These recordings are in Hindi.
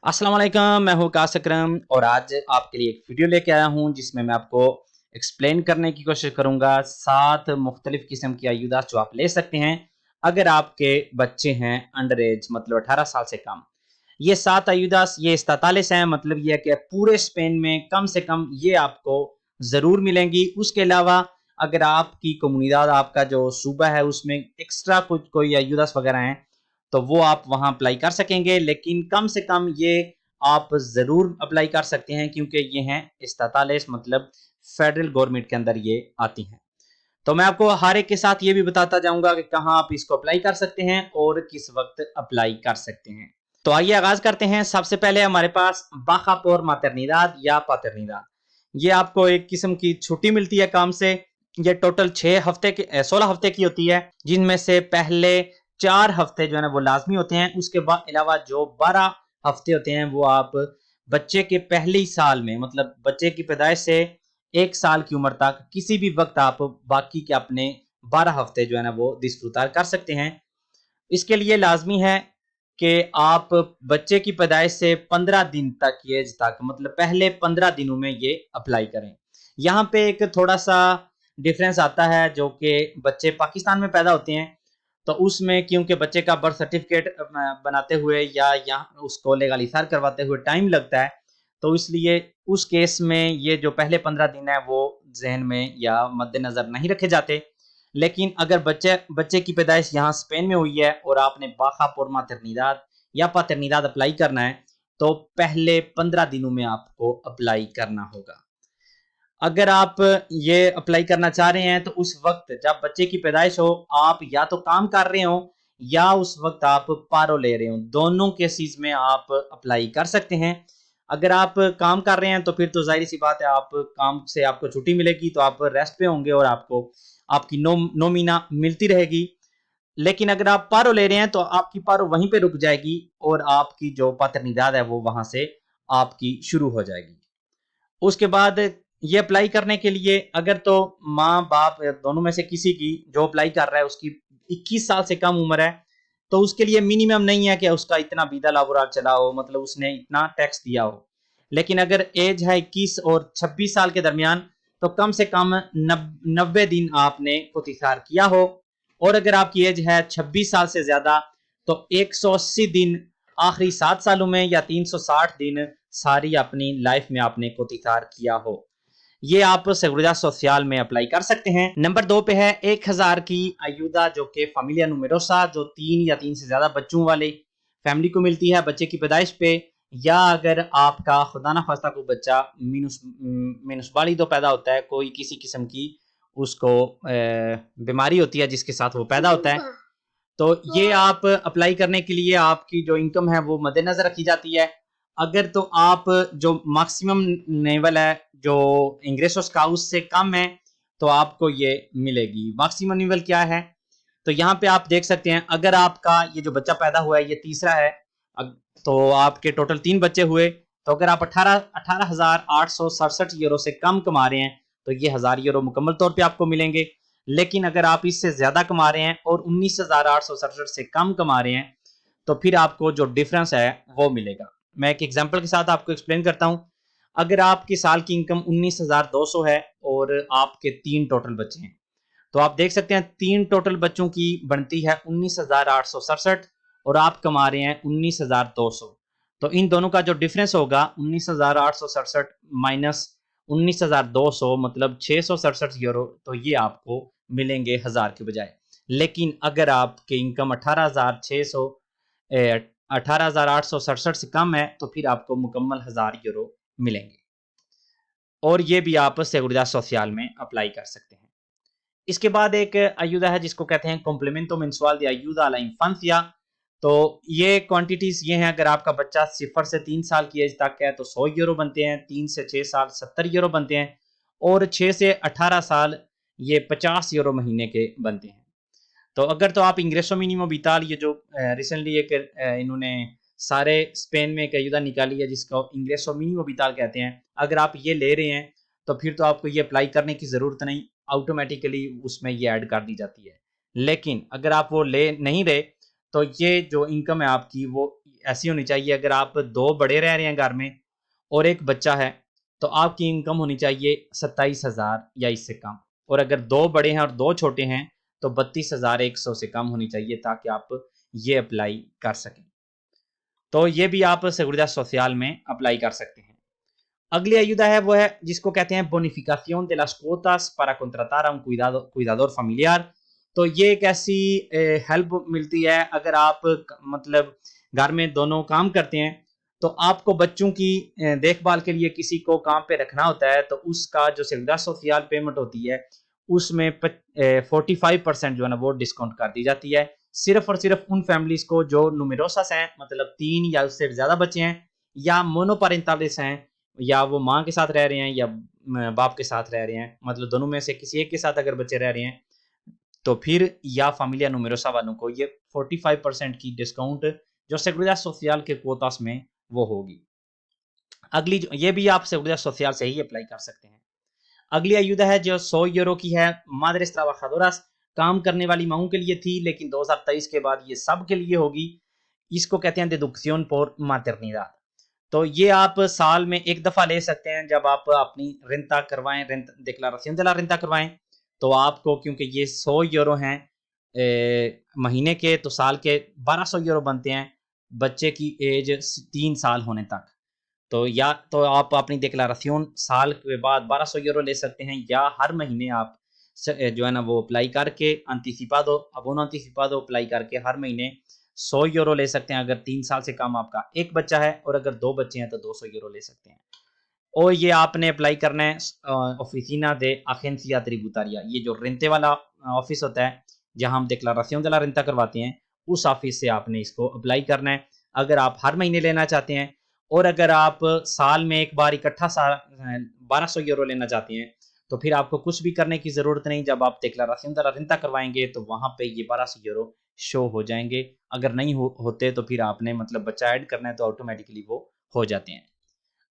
अस्सलाम वालेकुम, मैं हूँ काश अकरम और आज आपके लिए एक वीडियो लेके आया हूँ जिसमें मैं आपको एक्सप्लेन करने की कोशिश करूँगा 7 मुख्तलिफ किस्म की आयुदात जो आप ले सकते हैं अगर आपके बच्चे हैं अंडर एज मतलब 18 साल से कम। ये 7 आयुदात ये 47 हैं, मतलब ये है कि पूरे स्पेन में कम से कम ये आपको ज़रूर मिलेंगी। उसके अलावा अगर आपकी कम्युनिदाद आपका जो सूबा है उसमें एक्स्ट्रा कुछ कोई आयुदात वगैरह हैं तो वो आप वहां अप्लाई कर सकेंगे, लेकिन कम से कम ये आप जरूर अप्लाई कर सकते हैं क्योंकि ये हैं इस्तातालिस मतलब फेडरल गवर्नमेंट के अंदर ये आती हैं। तो मैं आपको हर एक के साथ ये भी बताता जाऊंगा कि कहाँ आप इसको अप्लाई कर सकते हैं और किस वक्त अप्लाई कर सकते हैं। तो आइए आगाज करते हैं। सबसे पहले हमारे पास बाखा और मातरनिदाद या पातरनिदाद, ये आपको एक किस्म की छुट्टी मिलती है काम से। ये टोटल 16 हफ्ते की होती है, जिनमें से पहले 4 हफ्ते जो है ना वो लाजमी होते हैं। उसके बाद अलावा जो 12 हफ्ते होते हैं वो आप बच्चे के पहले ही साल में मतलब बच्चे की पैदाइश से 1 साल की उम्र तक किसी भी वक्त आप बाकी के अपने 12 हफ्ते जो है ना वो दिसफ्रुतार कर सकते हैं। इसके लिए लाजमी है कि आप बच्चे की पैदाइश से 15 दिन तक की एज तक मतलब पहले 15 दिनों में ये अप्लाई करें। यहाँ पे एक थोड़ा सा डिफरेंस आता है, जो कि बच्चे पाकिस्तान में पैदा होते हैं तो उसमें क्योंकि बच्चे का बर्थ सर्टिफिकेट बनाते हुए या यहाँ उसको लेगालिसार करवाते हुए टाइम लगता है, तो इसलिए उस केस में ये जो पहले 15 दिन है वो जहन में या मद्देनजर नहीं रखे जाते। लेकिन अगर बच्चे बच्चे की पैदाइश यहाँ स्पेन में हुई है और आपने बाखा और मातरनिदाद या पातरनिदाद अप्लाई करना है तो पहले 15 दिनों में आपको अप्लाई करना होगा। अगर आप ये अप्लाई करना चाह रहे हैं तो उस वक्त जब बच्चे की पैदाइश हो आप या तो काम कर रहे हो या उस वक्त आप पारो ले रहे हो, दोनों केसेस में आप अप्लाई कर सकते हैं। अगर आप काम कर रहे हैं तो फिर तो जाहिर सी बात है आप काम से आपको छुट्टी मिलेगी तो आप रेस्ट पे होंगे और आपको आपकी नोमीना मिलती रहेगी। लेकिन अगर आप पारो ले रहे हैं तो आपकी पारो वहीं पे रुक जाएगी और आपकी जो पात्रनिदाद है वो वहां से आपकी शुरू हो जाएगी। उसके बाद ये अप्लाई करने के लिए अगर तो माँ बाप दोनों में से किसी की जो अप्लाई कर रहा है उसकी 21 साल से कम उम्र है तो उसके लिए मिनिमम नहीं है कि उसका इतना बीदा लाबोराल चला हो, मतलब उसने इतना टैक्स दिया हो। लेकिन अगर एज है 21 और 26 साल के दरमियान तो कम से कम 90 दिन आपने खुतिसार किया हो। और अगर आपकी एज है 26 साल से ज्यादा तो 180 दिन आखिरी 7 सालों में या 360 दिन सारी अपनी लाइफ में आपने कोतिकार किया हो। ये आप seguridad सोशल में अप्लाई कर सकते हैं। नंबर 2 पे है 1000 की आयुदा, जो कि फैमिलिया नुमेरोसा, जो 3 या 3 से ज्यादा बच्चों वाले फैमिली को मिलती है बच्चे की पैदाइश पे, या अगर आपका खुदा ना खास्ता कोई बच्चा मिनुसबाली तो पैदा होता है, कोई किसी किस्म की उसको बीमारी होती है जिसके साथ वो पैदा होता है, तो ये आप अप्लाई करने के लिए आपकी जो इनकम है वो मद्देनजर रखी जाती है। अगर तो आप जो मैक्सिमम लेवल है जो इंग्रेसोस का उससे कम है तो आपको ये मिलेगी। मैक्सिमम लेवल क्या है तो यहाँ पे आप देख सकते हैं, अगर आपका ये जो बच्चा पैदा हुआ है ये तीसरा है तो आपके टोटल 3 बच्चे हुए, तो अगर आप 18,867 यूरो से कम कमा रहे हैं तो ये 1000 यूरो मुकम्मल तौर पे आपको मिलेंगे। लेकिन अगर आप इससे ज्यादा कमा रहे हैं और 19,867 से कम कमा रहे हैं तो फिर आपको जो डिफरेंस है वो मिलेगा। मैं एक एग्जांपल के साथ आपको एक्सप्लेन करता हूं। अगर आपकी साल की इनकम 19,200 है और आपके 3 टोटल बच्चे हैं तो आप देख सकते हैं 3 टोटल बच्चों की बनती है 19,867 और आप कमा रहे हैं 19,200। तो इन दोनों का जो डिफरेंस होगा 19,867 माइनस 19,200 मतलब 667 यूरो, तो ये आपको मिलेंगे 1000 के बजाय। लेकिन अगर आपकी इनकम 18,867 से कम है तो फिर आपको मुकम्मल 1000 यूरो मिलेंगे। और ये भी आप seguridad सोशल में अप्लाई कर सकते हैं। इसके बाद एक अयुदा है जिसको कहते हैं कॉम्प्लीमेंटो मेंसुअल de ayuda a la infancia। तो ये क्वांटिटीज ये हैं, अगर आपका बच्चा 0 से 3 साल की एज तक है तो 100 यूरो बनते हैं, 3 से 6 साल 70 यूरो बनते हैं और 6 से 18 साल ये 50 यूरो महीने के बनते हैं। तो अगर तो आप इंग्रेसो मिनिमो विटाल, ये जो रिसेंटली एक इन्होंने सारे स्पेन में एक अयुदा निकाली है जिसको इंग्रेसो मिनिमो विटाल कहते हैं, अगर आप ये ले रहे हैं तो फिर तो आपको ये अप्लाई करने की ज़रूरत नहीं, ऑटोमेटिकली उसमें ये ऐड कर दी जाती है। लेकिन अगर आप वो ले नहीं रहे तो ये जो इनकम है आपकी वो ऐसी होनी चाहिए, अगर आप 2 बड़े रह रहे हैं घर में और 1 बच्चा है, तो आपकी इनकम होनी चाहिए 27,000 या इससे कम, और अगर 2 बड़े हैं और 2 छोटे हैं तो 32,100 से कम होनी चाहिए, ताकि आप ये अप्लाई कर सकें। तो ये भी आप seguridad social में अप्लाई कर सकते हैं। अगली ayuda है वो है जिसको कहते हैं bonificación de las cuotas para contratar a un cuidador familiar। तो ये एक ऐसी हेल्प मिलती है, अगर आप मतलब घर में दोनों काम करते हैं तो आपको बच्चों की देखभाल के लिए किसी को काम पे रखना होता है, तो उसका जो seguridad social पेमेंट होती है उसमें 45% जो है ना वो डिस्काउंट कर दी जाती है, सिर्फ और सिर्फ उन फैमिलीज को जो नुमेरोसस हैं, मतलब 3 या उससे ज्यादा बच्चे हैं, या मोनोपारेंटालिस हैं, या वो माँ के साथ रह रहे हैं या बाप के साथ रह रहे हैं, मतलब दोनों में से किसी एक के साथ अगर बच्चे रह रहे हैं, तो फिर या familia numerosa वालों को ये 45% की डिस्काउंट जो seguridad social के कोटास में वो होगी। अगली ये भी आप seguridad social से ही अप्लाई कर सकते हैं। अगली ayuda है जो 100 यूरो की है, madres trabajadoras, काम करने वाली माओं के लिए थी, लेकिन 2023 के बाद ये सब के लिए होगी। इसको कहते हैं deducción por maternidad। तो ये आप साल में 1 दफा ले सकते हैं, जब आप अपनी रेंटा करवाएं, रेंट डिक्लाराción de la renta करवाएं, तो आपको, क्योंकि ये 100 यूरो हैं महीने के, तो साल के 1200 यूरो बनते हैं बच्चे की एज 3 साल होने तक। तो या तो आप अपनी डिक्लाराción साल के बाद 1200 यूरो ले सकते हैं, या हर महीने आप जो है ना वो अप्लाई करके अंतिसिपादो अबोनो अंतिसिपादो अप्लाई करके हर महीने 100 यूरो ले सकते हैं, अगर 3 साल से कम आपका एक बच्चा है, और अगर 2 बच्चे हैं तो 200 यूरो ले सकते हैं। और ये आपने अप्लाई करना है ऑफिसिना दे अजेंसिया ट्रिब्यूटारिया, ये जो रेंटे वाला ऑफिस होता है जहां हम डिक्लाराción de la renta करवाते हैं, उस ऑफिस से आपने इसको अप्लाई करना है, अगर आप हर महीने लेना चाहते हैं। और अगर आप साल में एक बार इकट्ठा 1200 यूरो लेना चाहते हैं, तो फिर आपको कुछ भी करने की जरूरत नहीं, जब आप डिक्लाराción de la renta करवाएंगे तो वहां पे ये 1200 यूरो शो हो जाएंगे। अगर नहीं होते तो फिर आपने मतलब बच्चा ऐड करना है, तो ऑटोमेटिकली वो हो जाते हैं।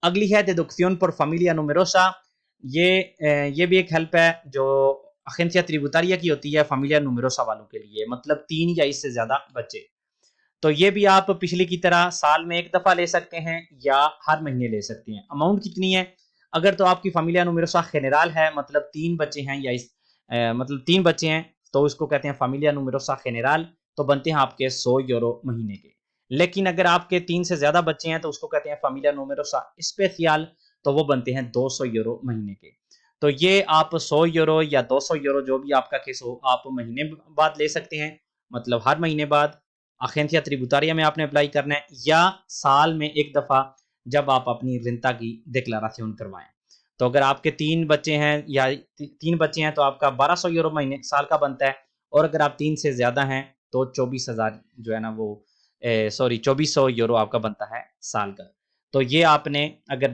अगली है deducción por familia numerosa। ये भी एक हेल्प है जो अजेंसिया ट्रिब्यूटारिया की होती है familia numerosa वालों के लिए, मतलब 3 या इससे ज्यादा बच्चे। तो ये भी आप पिछली की तरह साल में 1 दफा ले सकते हैं या हर महीने ले सकते हैं। अमाउंट कितनी है? अगर तो आपकी familia numerosa general है, मतलब 3 बच्चे हैं या मतलब 3 बच्चे हैं, तो उसको कहते हैं familia numerosa general, तो बनते हैं आपके 100 यूरो महीने के। लेकिन अगर आपके 3 से ज्यादा बच्चे हैं तो उसको कहते हैं familia numerosa especial, तो वो बनते हैं 200 यूरो महीने के। तो ये आप 100 यूरो या 200 यूरो जो भी आपका केस हो, आप महीने बाद ले सकते हैं, मतलब हर महीने बाद अजेंसिया ट्रिब्यूटारिया में आपने अप्लाई करना है, या साल में 1 दफा जब आप अपनी रेंटा की डिक्लाराción करवाएं। तो अगर आपके 3 बच्चे हैं या 3 बच्चे हैं तो आपका 1200 यूरो महीने साल का बनता है, और अगर आप 3 से ज्यादा हैं तो 24,000 जो है ना वो 2400 यूरो आपका बनता है साल का। तो ये आपने अगर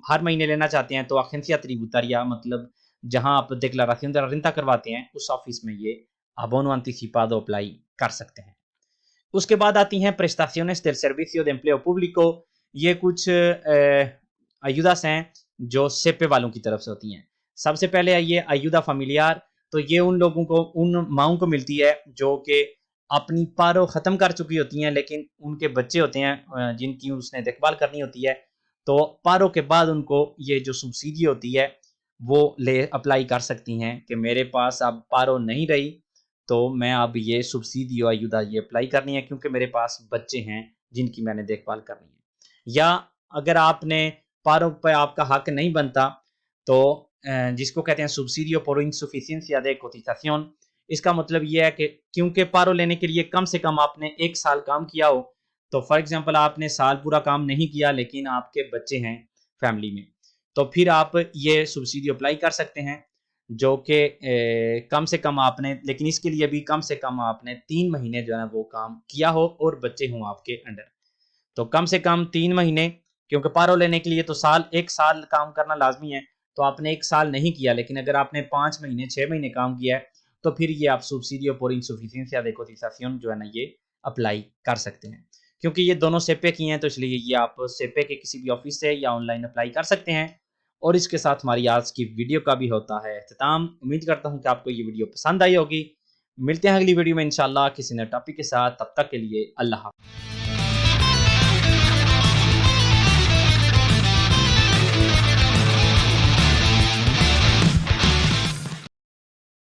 हर महीने लेना चाहते हैं तो अजेंसिया ट्रिब्यूटारिया, मतलब जहां आप डिक्लाराción de la renta करवाते हैं, उस ऑफिस में ये abono anticipado अप्लाई कर सकते हैं। उसके बाद आती हैं prestaciones del servicio de empleo público। ये कुछ ayudas हैं जो सेपे वालों की तरफ से होती हैं। सबसे पहले ये ayuda familiar, तो ये उन लोगों को, उन माओं को मिलती है जो कि अपनी पारो खत्म कर चुकी होती हैं, लेकिन उनके बच्चे होते हैं जिनकी उसने देखभाल करनी होती है, तो पारो के बाद उनको ये जो सब्सिडी होती है वो ले अप्लाई कर सकती हैं कि मेरे पास अब पारो नहीं रही, तो मैं अब ये सब्सिडी और ayuda ये अप्लाई करनी है, क्योंकि मेरे पास बच्चे हैं जिनकी मैंने देखभाल करनी है। या अगर आपने पारो पे आपका हक नहीं बनता, तो जिसको कहते हैं subsidio por insuficiencia de cotización, इसका मतलब ये है कि क्योंकि पारो लेने के लिए कम से कम आपने 1 साल काम किया हो, तो फॉर एग्जांपल आपने साल पूरा काम नहीं किया लेकिन आपके बच्चे हैं फैमिली में, तो फिर आप ये सब्सिडी अप्लाई कर सकते हैं, जो कि कम से कम आपने, लेकिन इसके लिए भी कम से कम आपने 3 महीने जो है वो काम किया हो और बच्चे हों आपके अंडर। तो कम से कम 3 महीने, क्योंकि पारो लेने के लिए तो 1 साल काम करना लाजमी है, तो आपने 1 साल नहीं किया, लेकिन अगर आपने 5 महीने 6 महीने काम किया है, तो फिर ये आप subsidio por insuficiencia de cotización जो है ना ये अप्लाई कर सकते हैं। क्योंकि ये दोनों सेपे की हैं, तो इसलिए ये आप सेपे के किसी भी ऑफिस से या ऑनलाइन अप्लाई कर सकते हैं। और इसके साथ हमारी आज की वीडियो का भी होता है इख्तिताम। उम्मीद करता हूँ कि आपको ये वीडियो पसंद आई होगी। मिलते हैं अगली वीडियो में इंशाल्लाह किसी नए टॉपिक के साथ, तब तक के लिए अल्लाह हाफ़िज़।